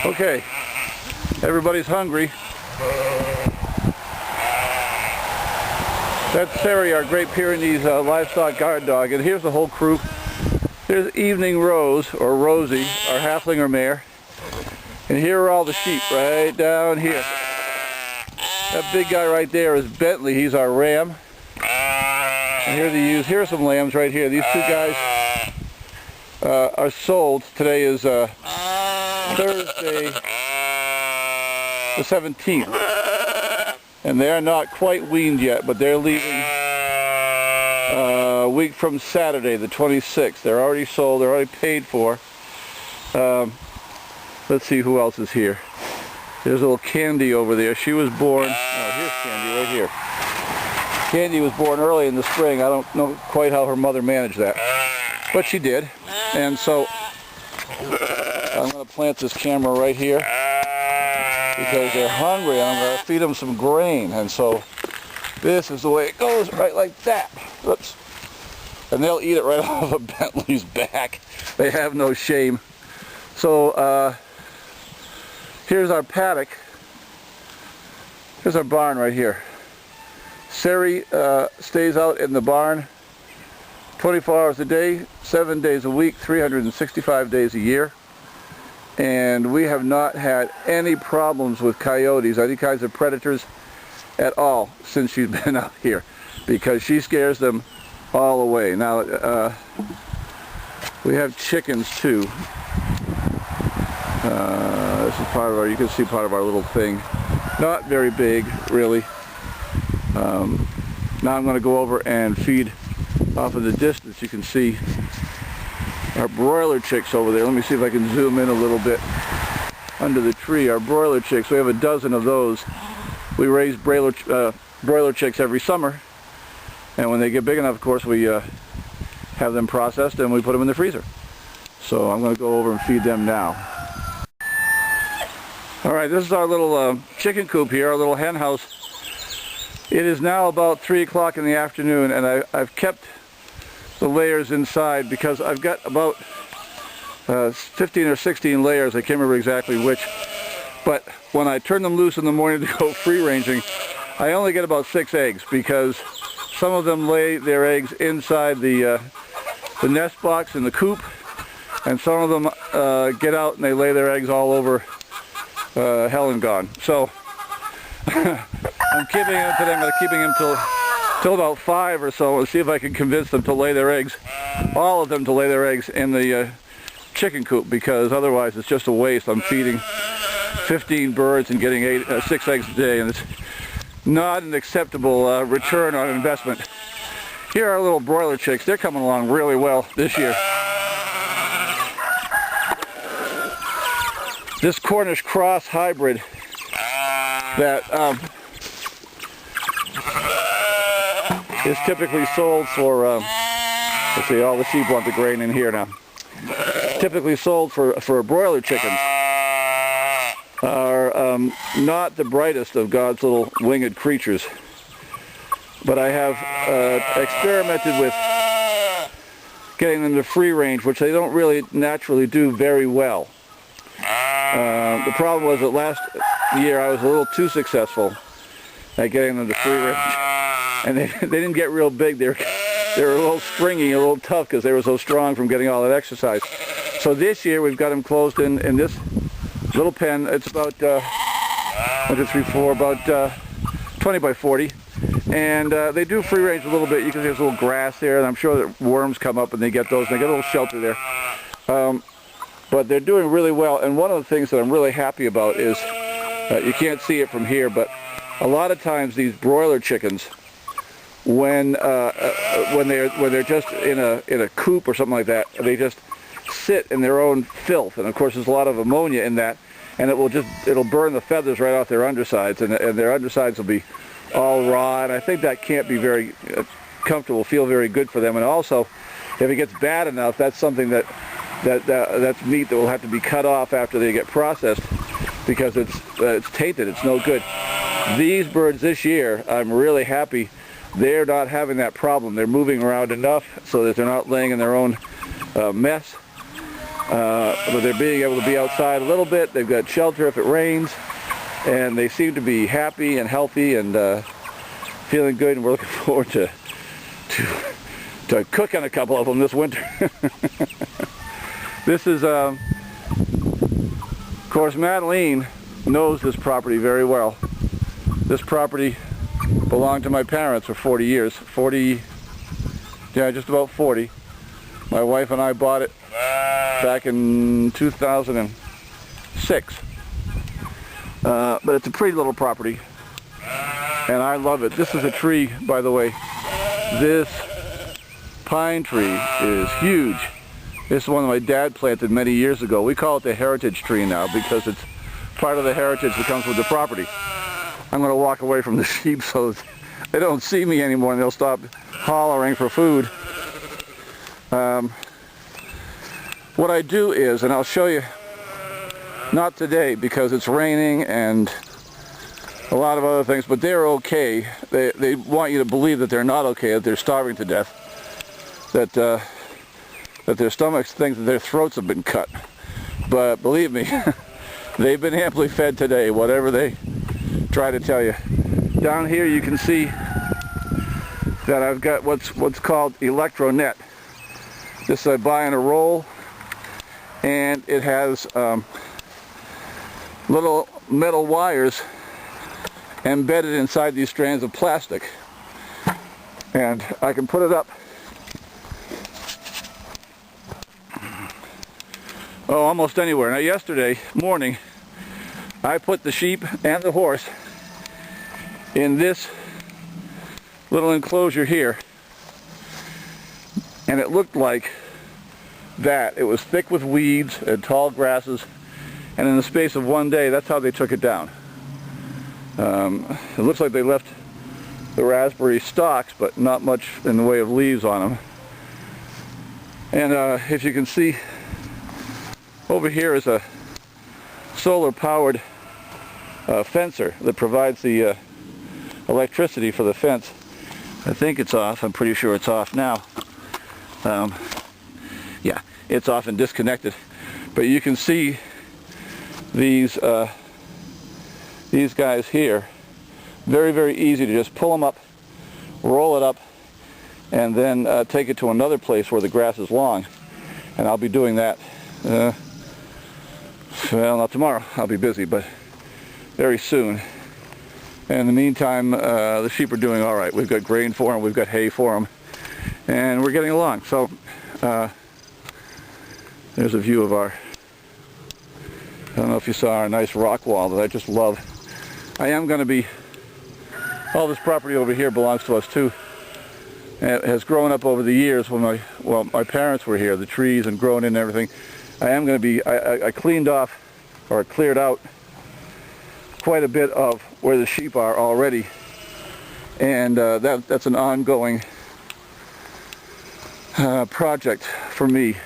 Okay, everybody's hungry. That's Sari, our Great Pyrenees livestock guard dog, and here's the whole crew. Here's Evening Rose, or Rosie, our Halflinger mare. And here are all the sheep, right down here. That big guy right there is Bentley, he's our ram. And here are some lambs right here. These two guys are sold. Today is Thursday the 17th. And they're not quite weaned yet, but they're leaving a week from Saturday, the 26th. They're already sold, they're already paid for. Let's see who else is here. There's a little Candy over there. She was born, oh, here's Candy right here. Candy was born early in the spring. I don't know quite how her mother managed that, but she did. And so I'm going to plant this camera right here because they're hungry, and I'm going to feed them some grain. And so this is the way it goes, right like that. Oops. And they'll eat it right off of Bentley's back. They have no shame. So here's our paddock. Here's our barn right here. Sari stays out in the barn 24 hours a day, 7 days a week, 365 days a year. And we have not had any problems with coyotes, any kinds of predators at all since she's been out here, because she scares them all away. Now, we have chickens too. This is part of our, you can see part of our little thing. Not very big, really. Now I'm going to go over and feed off of the distance. You can see our broiler chicks over there. Let me see if I can zoom in a little bit under the tree. Our broiler chicks, we have a dozen of those. We raise broiler chicks every summer, and when they get big enough, of course, we have them processed and we put them in the freezer. So I'm going to go over and feed them now. Alright, this is our little chicken coop here, our little hen house. It is now about 3 o'clock in the afternoon, and I've kept the layers inside because I've got about 15 or 16 layers. I can't remember exactly which, but when I turn them loose in the morning to go free ranging, I only get about 6 eggs because some of them lay their eggs inside the nest box in the coop, and some of them get out and they lay their eggs all over hell and gone. So I'm keeping them to them. I'm keeping them till about 5 or so, and see if I can convince them to lay their eggs, all of them to lay their eggs in the chicken coop, because otherwise it's just a waste. I'm feeding 15 birds and getting 6 eggs a day, and it's not an acceptable return on investment. Here are our little broiler chicks. They're coming along really well this year. This Cornish cross hybrid that is typically sold for, let's see, all the sheep want the grain in here now. Typically sold for broiler chickens are not the brightest of God's little winged creatures. But I have experimented with getting them to free range, which they don't really naturally do very well. The problem was that last year I was a little too successful at getting them to free range, and they didn't get real big. They were a little stringy, a little tough, because they were so strong from getting all that exercise. So this year we've got them closed in this little pen. It's about 1, 2, 3, 4, about 20 by 40, and they do free range a little bit. You can see there's a little grass there, and I'm sure that worms come up and they get those, and they get a little shelter there. But they're doing really well, and one of the things that I'm really happy about is, you can't see it from here, but a lot of times these broiler chickens, when they're just in a coop or something like that, they just sit in their own filth, and of course there's a lot of ammonia in that, and it'll burn the feathers right off their undersides, and their undersides will be all raw, and I think that can't be very comfortable, feel very good for them. And also, if it gets bad enough, that's something that's meat that will have to be cut off after they get processed, because it's tainted, it's no good. These birds this year, I'm really happy they're not having that problem. They're moving around enough so that they're not laying in their own mess. but they're being able to be outside a little bit. They've got shelter if it rains, and they seem to be happy and healthy and feeling good, and we're looking forward to cooking a couple of them this winter. This is, of course, Madeline knows this property very well. This property belonged to my parents for 40 years. 40, yeah, just about 40. My wife and I bought it back in 2006. But it's a pretty little property, and I love it. This is a tree, by the way. This pine tree is huge. This is one that my dad planted many years ago. We call it the heritage tree now because it's part of the heritage that comes with the property. I'm going to walk away from the sheep so they don't see me anymore and they'll stop hollering for food. What I do is, and I'll show you, not today because it's raining and a lot of other things, but they're okay. They want you to believe that they're not okay, that they're starving to death, that their stomachs think that their throats have been cut. But believe me, they've been amply fed today, whatever they try to tell you. Down here you can see that I've got what's called electro net. This I buy in a roll, and it has little metal wires embedded inside these strands of plastic, and I can put it up almost anywhere. Now yesterday morning I put the sheep and the horse in this little enclosure here, and it looked like that. It was thick with weeds and tall grasses, and in the space of one day that's how they took it down. It looks like they left the raspberry stalks, but not much in the way of leaves on them. And if you can see, over here is a solar powered fencer that provides the electricity for the fence. I think it's off. I'm pretty sure it's off now. Yeah, it's off and disconnected. But you can see these guys here. Very, very easy to just pull them up, roll it up, and then take it to another place where the grass is long. And I'll be doing that. Well, not tomorrow. I'll be busy, but very soon. And in the meantime, the sheep are doing all right. We've got grain for them, we've got hay for them, and we're getting along. So there's a view of our, I don't know if you saw our nice rock wall that I just love. I am going to be, all this property over here belongs to us too. It has grown up over the years when my parents were here, the trees and grown in and everything. I am going to be, I cleaned off, or cleared out quite a bit of where the sheep are already, and that's an ongoing project for me.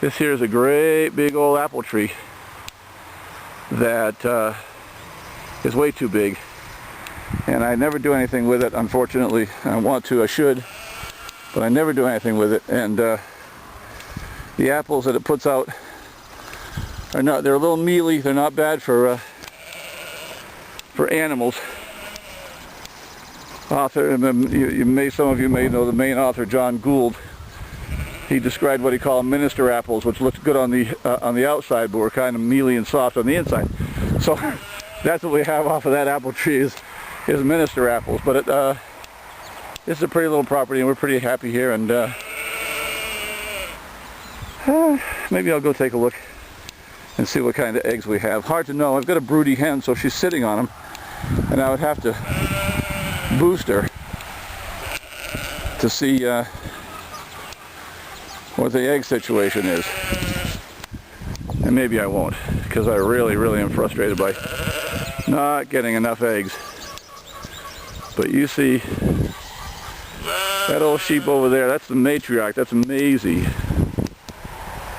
This here is a great big old apple tree that is way too big, and I never do anything with it, unfortunately. I want to, I should, but I never do anything with it. And the apples that it puts out are not, they're a little mealy, they're not bad for animals. Author, some of you may know the main author, John Gould. He described what he called minister apples, which looked good on the outside, but were kind of mealy and soft on the inside. So that's what we have off of that apple tree is minister apples. But it's a pretty little property, and we're pretty happy here. And maybe I'll go take a look and see what kind of eggs we have. Hard to know. I've got a broody hen, so she's sitting on them, and I would have to boost her to see what the egg situation is. And maybe I won't, because I really, really am frustrated by not getting enough eggs. But you see that old sheep over there, that's the matriarch, that's Maisie.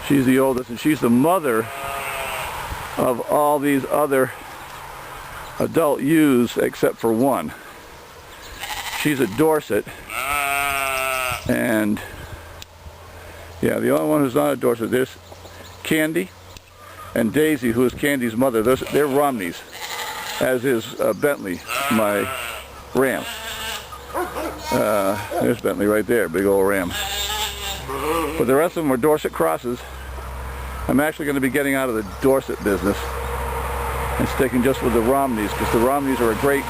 She's the oldest, and she's the mother of all these other adult ewes except for one. She's a Dorset, and yeah, the only one who's not a Dorset, Candy, and Daisy, who is Candy's mother. They're Romneys, as is Bentley, my ram. There's Bentley right there, big old ram. But the rest of them are Dorset crosses. I'm actually going to be getting out of the Dorset business and sticking just with the Romneys, because the Romneys are a great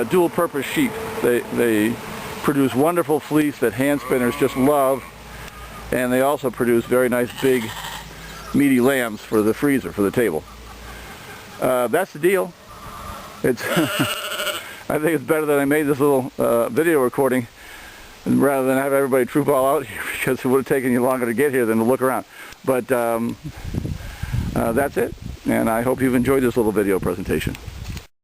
dual-purpose sheep. They produce wonderful fleece that hand spinners just love, and they also produce very nice big meaty lambs for the freezer, for the table. That's the deal. It's I think it's better that I made this little video recording rather than have everybody troop all out here, because it would have taken you longer to get here than to look around. But that's it, and I hope you've enjoyed this little video presentation.